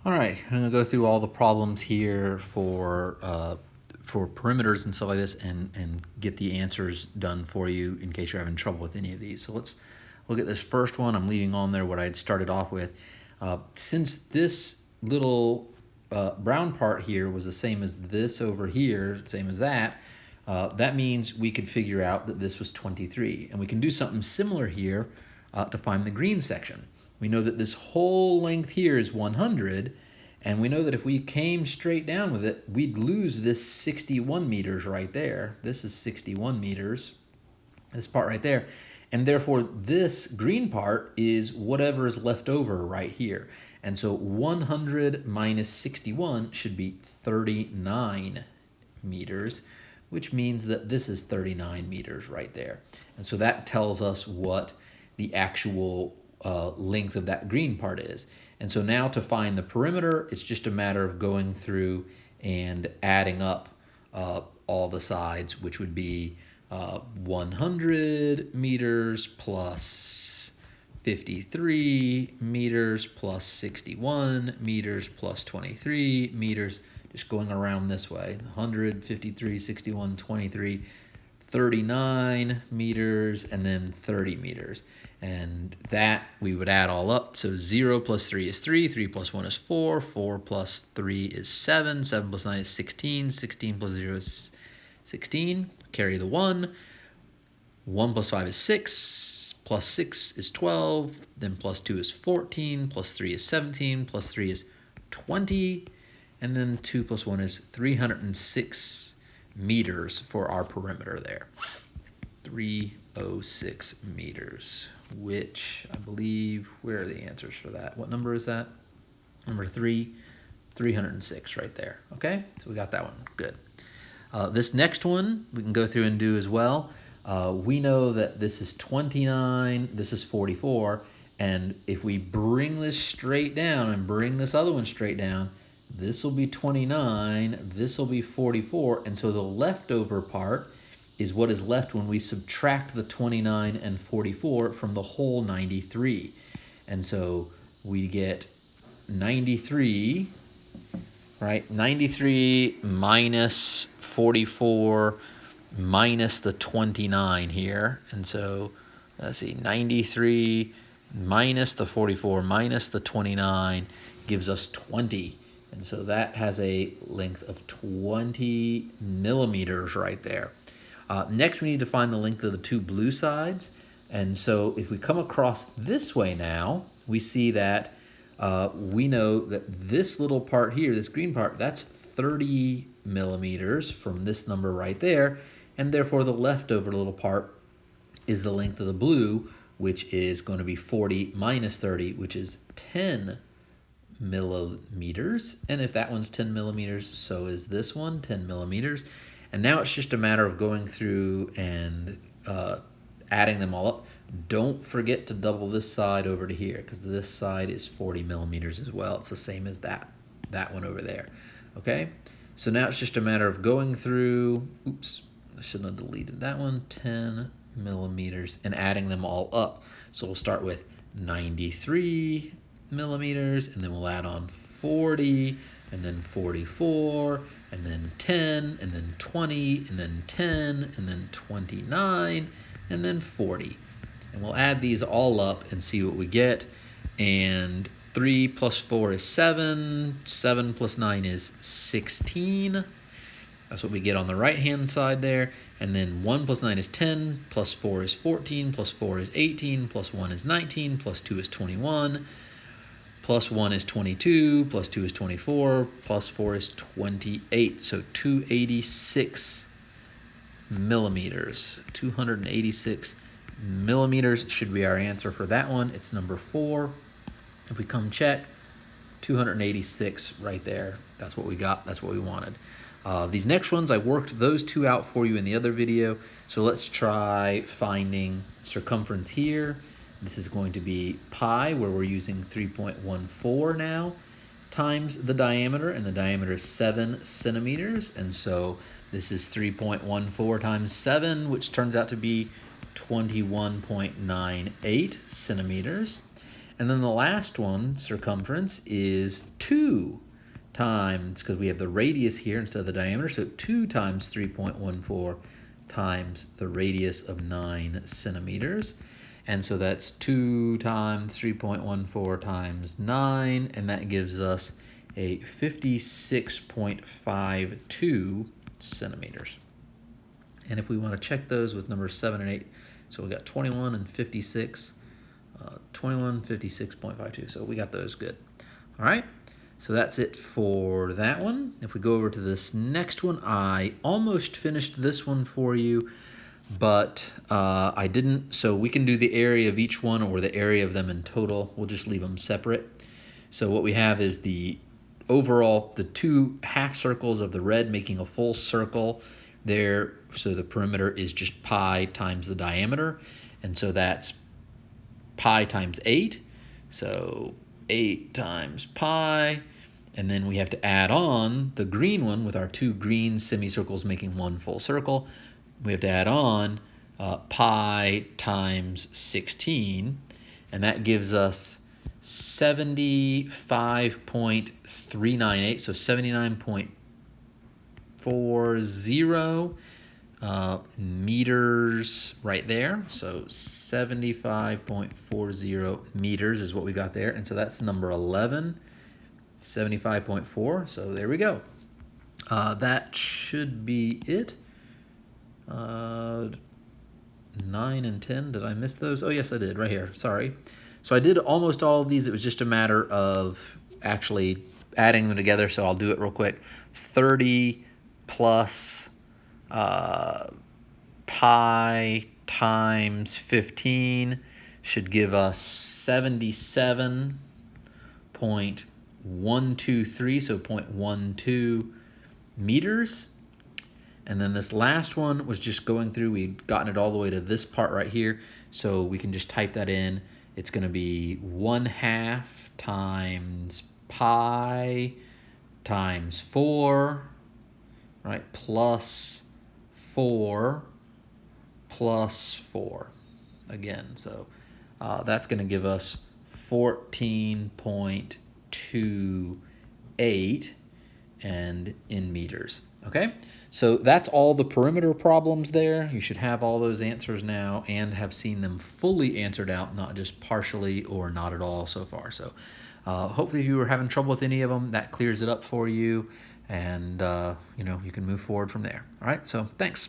All right, I'm gonna go through all the problems here for perimeters and stuff like this, and get the answers done for you in case you're having trouble with any of these. So let's look at this first one. I'm leaving on there what I had started off with. Since this little brown part here was the same as this over here, same as that, that means we could figure out that this was 23. And we can do something similar here to find the green section. We know that this whole length here is 100, and we know that if we came straight down with it, we'd lose this 61 meters right there. This is 61 meters, this part right there. And therefore, this green part is whatever is left over right here. And so 100 minus 61 should be 39 meters, which means that this is 39 meters right there. And so that tells us what the actual length of that green part is. And so now to find the perimeter, it's just a matter of going through and adding up all the sides, which would be 100 meters plus 53 meters plus 61 meters plus 23 meters, just going around this way. 100, 53, 61, 23, 39 meters, and then 30 meters. And that we would add all up. So 0 plus 3 is 3, 3 plus 1 is 4, 4 plus 3 is 7, 7 plus 9 is 16, 16 plus 0 is 16, carry the 1, 1 plus 5 is 6, plus 6 is 12, then plus 2 is 14, plus 3 is 17, plus 3 is 20, and then 2 plus 1 is 306 meters for our perimeter there. 306 meters, which I believe, where are the answers for that? What number is that? Number 3, 306 right there. Okay, so we got that one, good. This next one we can go through and do as well. We know that this is 29, this is 44, and if we bring this straight down and bring this other one straight down, this will be 29, this will be 44, and so the leftover part is what is left when we subtract the 29 and 44 from the whole 93. And so we get 93, right? 93 minus 44 minus the 29 here. And so let's see, 93 minus the 44 minus the 29 gives us 20. And so that has a length of 20 millimeters right there. Next, we need to find the length of the two blue sides. And so if we come across this way now, we see that we know that this little part here, this green part, that's 30 millimeters from this number right there. And therefore, the leftover little part is the length of the blue, which is going to be 40 minus 30, which is 10 millimeters. And if that one's 10 millimeters, so is this one, 10 millimeters. And now it's just a matter of going through and adding them all up. Don't forget to double this side over to here, because this side is 40 millimeters as well. It's the same as that one over there. Okay, so now it's just a matter of going through, oops, I shouldn't have deleted that one, 10 millimeters, and adding them all up. So we'll start with 93 millimeters, and then we'll add on 40, and then 44, and then 10, and then 20, and then 10, and then 29, and then 40. And we'll add these all up and see what we get. And 3 plus 4 is 7, 7 plus 9 is 16. That's what we get on the right-hand side there. And then 1 plus 9 is 10, plus 4 is 14, plus 4 is 18, plus 1 is 19, plus 2 is 21, plus 1 is 22, plus 2 is 24, plus 4 is 28. So 286 millimeters. 286 millimeters should be our answer for that one. It's number 4. If we come check, 286 right there. That's what we got. That's what we wanted. These next ones, I worked those two out for you in the other video. So let's try finding circumference here. This is going to be pi, where we're using 3.14 now, times the diameter, and the diameter is 7 centimeters. And so this is 3.14 times 7, which turns out to be 21.98 centimeters. And then the last one, circumference, is 2 times, because we have the radius here instead of the diameter, so 2 times 3.14 times the radius of 9 centimeters. And so that's 2 times 3.14 times 9, and that gives us a 56.52 centimeters. And if we want to check those with numbers 7 and 8, so we got 21 and 56, 21, 56.52. So we got those good. All right, so that's it for that one. If we go over to this next one, I almost finished this one for you, but I didn't. So we can do the area of each one or the area of them in total. We'll just leave them separate. So what we have is the overall, the 2 half circles of the red making a full circle there. So the perimeter is just pi times the diameter. And so that's pi times 8. So 8 times pi. And then we have to add on the green one with our 2 green semicircles making one full circle. We have to add on pi times 16. And that gives us 75.398. So 79.40 meters right there. So 75.40 meters is what we got there. And so that's number 11, 75.4. So there we go. That should be it. 9 and 10, did I miss those? Oh, yes, I did, right here. Sorry. So I did almost all of these. It was just a matter of actually adding them together, so I'll do it real quick. 30 plus pi times 15 should give us 77.123, so 0.12 meters. And then this last one was just going through, we'd gotten it all the way to this part right here, so we can just type that in. It's going to be 1/2 times pi times 4, right, plus 4 plus 4 again. So that's going to give us 14.28 and in meters. Okay, so that's all the perimeter problems there. You should have all those answers now and have seen them fully answered out, not just partially or not at all so far. So hopefully if you were having trouble with any of them, that clears it up for you, and you can move forward from there. All right, so thanks.